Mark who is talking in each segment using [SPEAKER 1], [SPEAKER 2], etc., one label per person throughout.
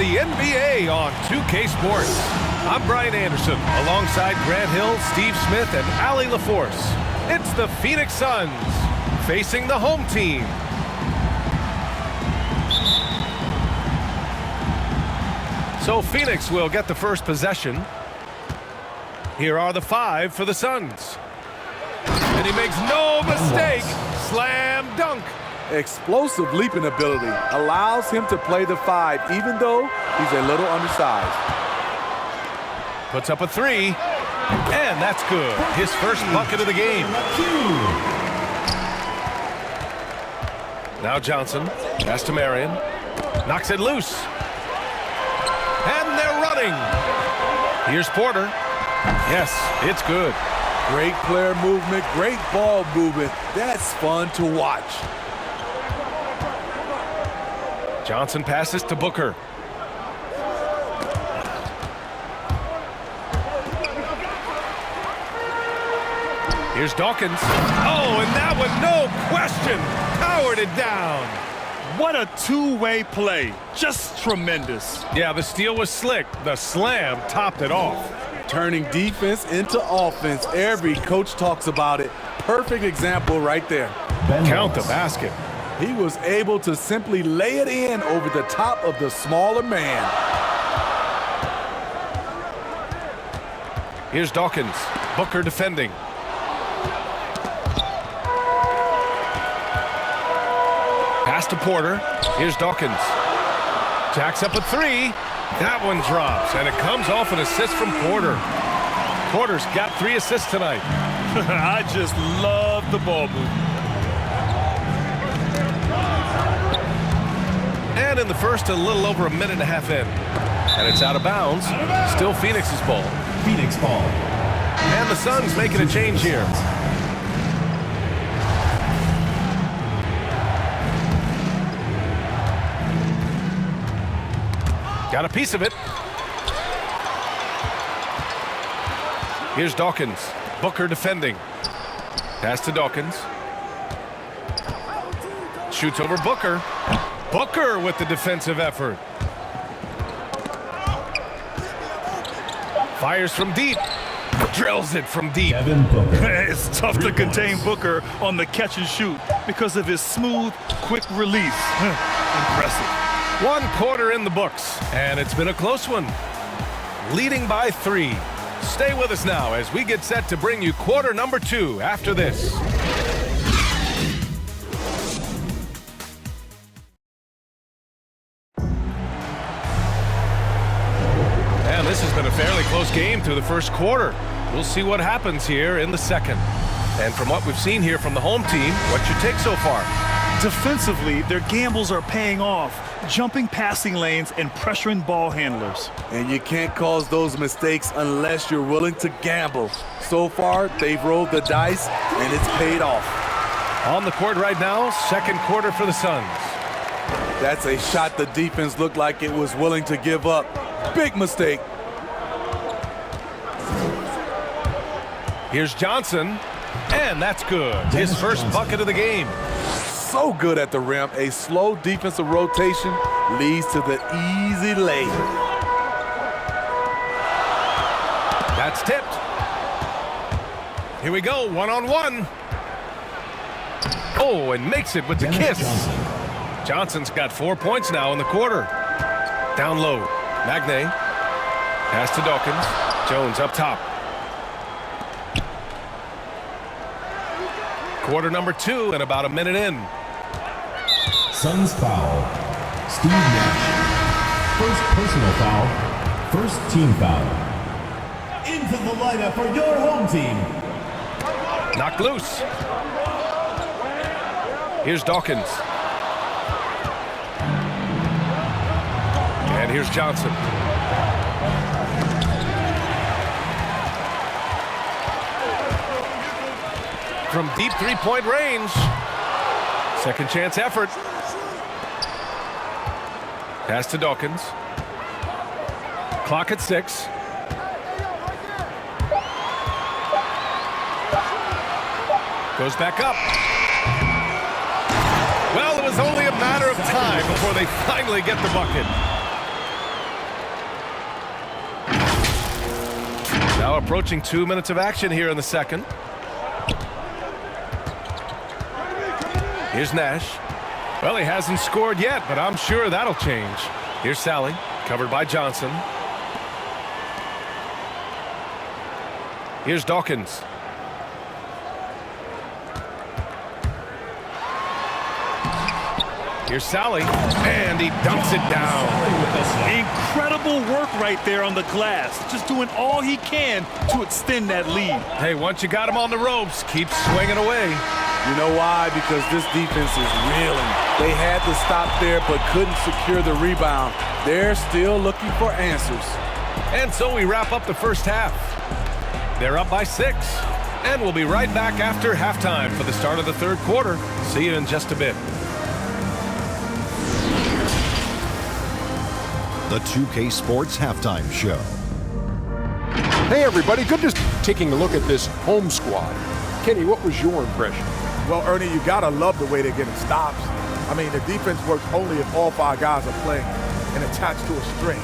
[SPEAKER 1] the NBA on 2K Sports. I'm Brian Anderson, alongside Grant Hill, Steve Smith, and Allie LaForce. It's the Phoenix Suns facing the home team. So Phoenix will get the first possession. Here are the 5 for the Suns. And he makes no mistake. Slam dunk.
[SPEAKER 2] Explosive leaping ability allows him to play the 5, even though he's a little undersized.
[SPEAKER 1] Puts up a 3, and that's good. His first bucket of the game. Now Johnson, pass to Marion, knocks it loose. And they're running. Here's Porter. Yes, it's good.
[SPEAKER 2] Great player movement, great ball movement. That's fun to watch.
[SPEAKER 1] Johnson passes to Booker. Here's Dawkins. Oh, and that one, no question, powered it down.
[SPEAKER 3] What a two-way play. Just tremendous.
[SPEAKER 1] Yeah, the steal was slick. The slam topped it off.
[SPEAKER 2] Turning defense into offense. Every coach talks about it. Perfect example right there.
[SPEAKER 1] Count the basket.
[SPEAKER 2] He was able to simply lay it in over the top of the smaller man.
[SPEAKER 1] Here's Dawkins. Booker defending. Pass to Porter. Here's Dawkins. Jacks up a 3. That one drops, and it comes off an assist from Porter. Porter's got 3 assists tonight.
[SPEAKER 3] I just love the ball movement.
[SPEAKER 1] And in the first, a little over a minute and a half in. And it's out of bounds. Still Phoenix's ball.
[SPEAKER 4] Phoenix ball.
[SPEAKER 1] And the Suns making a change here. Got a piece of it. Here's Dawkins. Booker defending. Pass to Dawkins. Shoots over Booker. Booker with the defensive effort. Fires from deep. Drills it from deep.
[SPEAKER 3] It's tough to contain Booker on the catch and shoot because of his smooth, quick release. Impressive.
[SPEAKER 1] 1 quarter in the books, and it's been a close one. Leading by 3. Stay with us now as we get set to bring you quarter number 2 after this. And this has been a fairly close game through the first quarter. We'll see what happens here in the second. And from what we've seen here from the home team, what's your take so far?
[SPEAKER 3] Defensively, their gambles are paying off, jumping passing lanes and pressuring ball handlers.
[SPEAKER 2] And you can't cause those mistakes unless you're willing to gamble. So far, they've rolled the dice, and it's paid off.
[SPEAKER 1] On the court right now, second quarter for the Suns.
[SPEAKER 2] That's a shot the defense looked like it was willing to give up. Big mistake.
[SPEAKER 1] Here's Johnson, and that's good. His first bucket of the game.
[SPEAKER 2] So good at the rim. A slow defensive rotation leads to the easy lay.
[SPEAKER 1] That's tipped. Here we go, 1-on-1. Oh, and makes it with the kiss. Johnson's got 4 points now in the quarter. Down low, Magne. Pass to Dawkins. Jones up top. Quarter number 2 and about a minute in.
[SPEAKER 4] Suns foul. Steve Nash. First personal foul. First team foul. Into the lineup for your home team.
[SPEAKER 1] Knocked loose. Here's Dawkins. And here's Johnson. From deep three-point range. Second chance effort. Pass to Dawkins. Clock at 6. Goes back up. Well, it was only a matter of time before they finally get the bucket. Now approaching 2 minutes of action here in the second. Here's Nash. Well, he hasn't scored yet, but I'm sure that'll change. Here's Sally, covered by Johnson. Here's Dawkins. Here's Sally, and he dunks it down.
[SPEAKER 3] Incredible work right there on the glass. Just doing all he can to extend that lead.
[SPEAKER 1] Hey, once you got him on the ropes, keep swinging away.
[SPEAKER 2] You know why? Because this defense is reeling. They had to stop there but couldn't secure the rebound. They're still looking for answers.
[SPEAKER 1] And so we wrap up the first half. They're up by 6. And we'll be right back after halftime for the start of the third quarter. See you in just a bit.
[SPEAKER 5] The 2K Sports Halftime Show.
[SPEAKER 6] Hey everybody, good just taking a look at this home squad. Kenny, what was your impression?
[SPEAKER 7] Well, Ernie, you gotta love the way they're getting stops. I mean, the defense works only if all 5 guys are playing and attached to a string.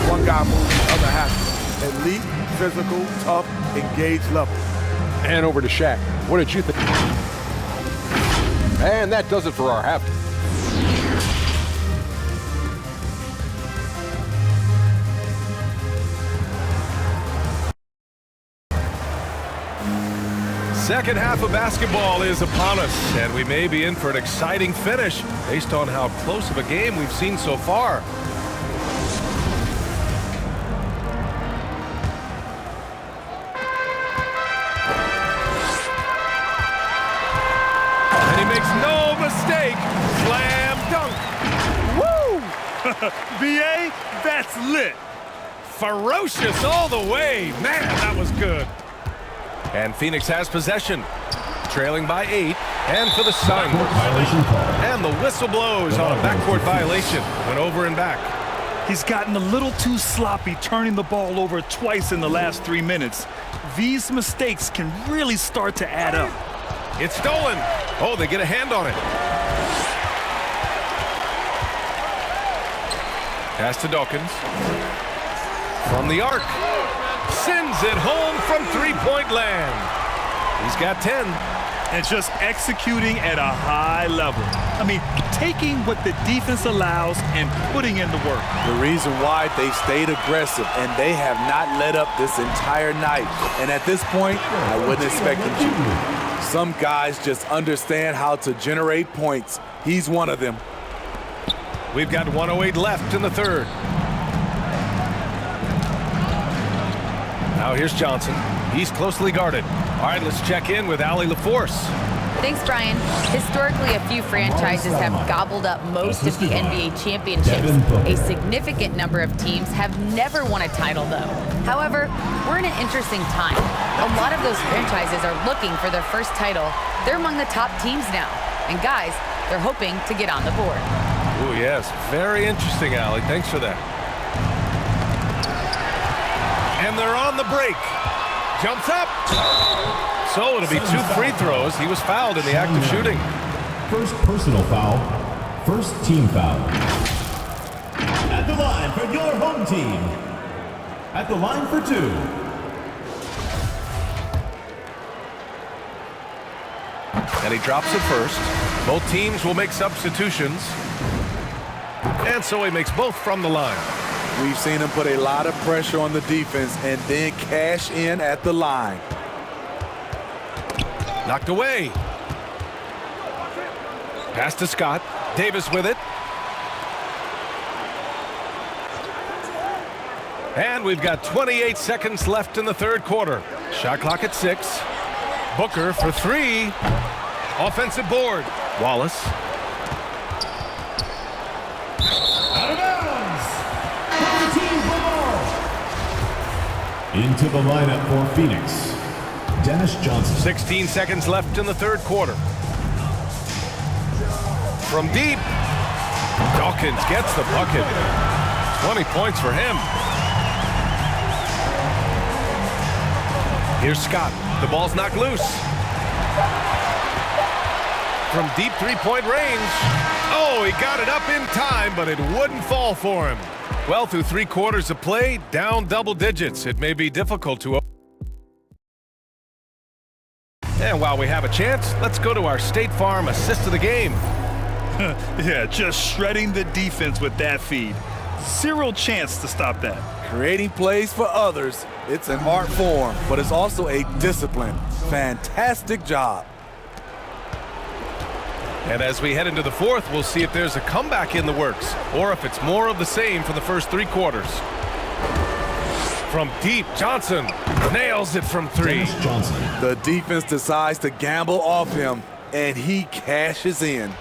[SPEAKER 7] One guy moves, the other has to. Elite, physical, tough, engaged level.
[SPEAKER 6] And over to Shaq. What did you think? And that does it for our halftime.
[SPEAKER 1] Second half of basketball is upon us, and we may be in for an exciting finish based on how close of a game we've seen so far. And he makes no mistake. Slam dunk.
[SPEAKER 3] Woo! BA, that's lit.
[SPEAKER 1] Ferocious all the way. Man, that was good. And Phoenix has possession, trailing by 8, and for the Suns. And the whistle blows on a backcourt violation. Went over and back.
[SPEAKER 3] He's gotten a little too sloppy turning the ball over twice in the last 3 minutes. These mistakes can really start to add up.
[SPEAKER 1] It's stolen. Oh, they get a hand on it. Pass to Dawkins. From the arc. Sends it home from three-point land. He's got 10.
[SPEAKER 3] And just executing at a high level. I mean, taking what the defense allows and putting in the work.
[SPEAKER 2] The reason why they stayed aggressive, and they have not let up this entire night. And at this point, I wouldn't expect them to. Some guys just understand how to generate points. He's one of them.
[SPEAKER 1] We've got 1:08 left in the third. Now here's Johnson. He's closely guarded. All right, let's check in with Allie LaForce.
[SPEAKER 8] Thanks, Brian. Historically, a few franchises have gobbled up most of the NBA championships. A significant number of teams have never won a title, though. However, we're in an interesting time. A lot of those franchises are looking for their first title. They're among the top teams now. And guys, they're hoping to get on the board.
[SPEAKER 1] Oh, yes. Very interesting, Allie. Thanks for that. And they're on the break. Jumps up. So it'll be 2 free throws. He was fouled in the act of shooting.
[SPEAKER 4] First personal foul, first team foul. At the line for your home team. At the line for 2.
[SPEAKER 1] And he drops it first. Both teams will make substitutions. And so he makes both from the line.
[SPEAKER 2] We've seen him put a lot of pressure on the defense and then cash in at the line.
[SPEAKER 1] Knocked away. Pass to Scott. Davis with it. And we've got 28 seconds left in the third quarter. Shot clock at 6. Booker for 3. Offensive board. Wallace.
[SPEAKER 4] Out of bounds. Team ball. Into the lineup for Phoenix, Dennis Johnson.
[SPEAKER 1] 16 seconds left in the third quarter. From deep, Dawkins gets the bucket. 20 points for him. Here's Scott. The ball's knocked loose. From deep three-point range. Oh, he got it up in time, but it wouldn't fall for him. Well, through 3 quarters of play, down double digits. It may be difficult to And while we have a chance, let's go to our State Farm assist of the game.
[SPEAKER 3] Yeah, just shredding the defense with that feed. Zero chance to stop that.
[SPEAKER 2] Creating plays for others, it's an art form, but it's also a discipline. Fantastic job.
[SPEAKER 1] And as we head into the fourth, we'll see if there's a comeback in the works or if it's more of the same for the first 3 quarters. From deep, Johnson nails it from 3.
[SPEAKER 4] Johnson.
[SPEAKER 2] The defense decides to gamble off him, and he cashes in.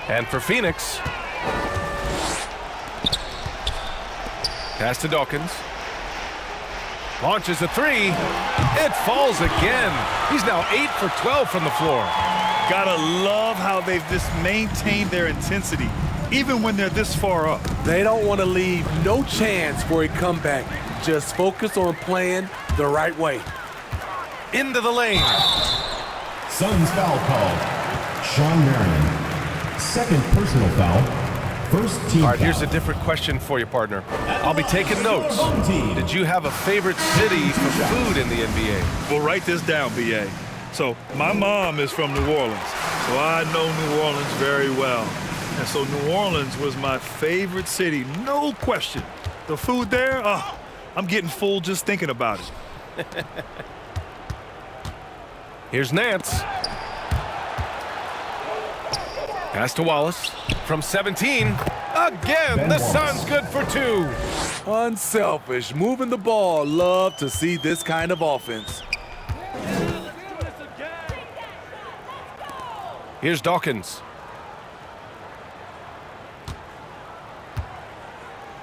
[SPEAKER 1] And for Phoenix, pass to Dawkins. Launches a 3. It falls again. He's now 8 for 12 from the floor.
[SPEAKER 3] Gotta love how they've just maintained their intensity, even when they're this far up.
[SPEAKER 2] They don't want to leave no chance for a comeback. Just focus on playing the right way.
[SPEAKER 1] Into the lane.
[SPEAKER 4] Suns foul called. Sean Merriman. Second personal foul. First team
[SPEAKER 1] All right,
[SPEAKER 4] foul.
[SPEAKER 1] here's a different question for you, partner. I'll be taking notes. Did you have a favorite city for food in the NBA?
[SPEAKER 3] Well, write this down, B.A. So my mom is from New Orleans, so I know New Orleans very well. And so New Orleans was my favorite city, no question. The food there, oh, I'm getting full just thinking about it.
[SPEAKER 1] Here's Nance. Pass to Wallace. From 17. Again, the Suns good for 2.
[SPEAKER 2] Unselfish, moving the ball. Love to see this kind of offense.
[SPEAKER 1] Here's Dawkins.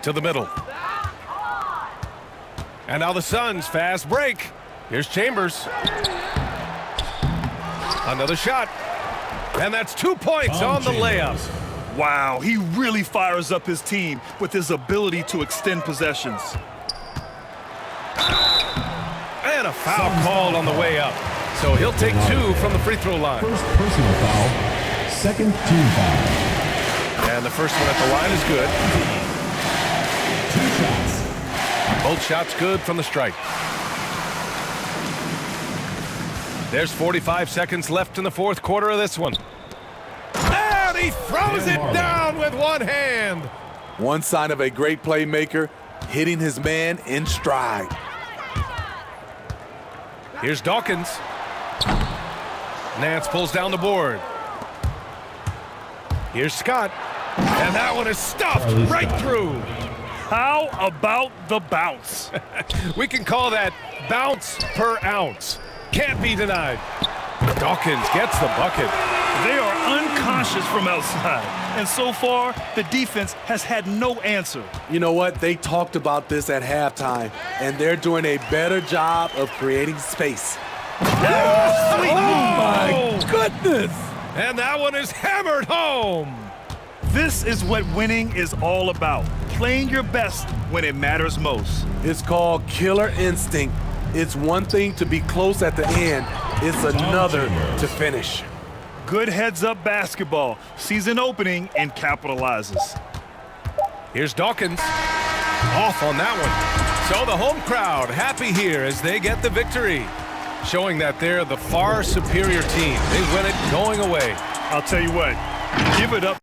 [SPEAKER 1] To the middle. And now the Suns, fast break. Here's Chambers. Another shot. And that's 2 points on the layup.
[SPEAKER 3] Wow, he really fires up his team with his ability to extend possessions.
[SPEAKER 1] And a foul called on the way up. So he'll take 2 from the free throw line.
[SPEAKER 4] First personal foul. Second team foul.
[SPEAKER 1] And the first one at the line is good.
[SPEAKER 4] 2 shots.
[SPEAKER 1] Both shots good from the stripe. There's 45 seconds left in the fourth quarter of this one. And he throws it down with one hand.
[SPEAKER 2] One sign of a great playmaker, hitting his man in stride.
[SPEAKER 1] Here's Dawkins. Nance pulls down the board. Here's Scott. And that one is stuffed right through.
[SPEAKER 3] How about the bounce?
[SPEAKER 1] We can call that bounce per ounce. Can't be denied. Dawkins gets the bucket.
[SPEAKER 3] They are unconscious from outside, and so far, the defense has had no answer.
[SPEAKER 2] You know what? They talked about this at halftime, and they're doing a better job of creating space.
[SPEAKER 1] Oh,
[SPEAKER 2] My goodness!
[SPEAKER 1] And that one is hammered home.
[SPEAKER 3] This is what winning is all about, playing your best when it matters most.
[SPEAKER 2] It's called killer instinct. It's one thing to be close at the end. It's another to finish.
[SPEAKER 3] Good heads-up basketball, season opening, and capitalizes.
[SPEAKER 1] Here's Dawkins. Off on that one. So the home crowd happy here as they get the victory, showing that they're the far superior team. They win it going away.
[SPEAKER 3] I'll tell you what, give it up.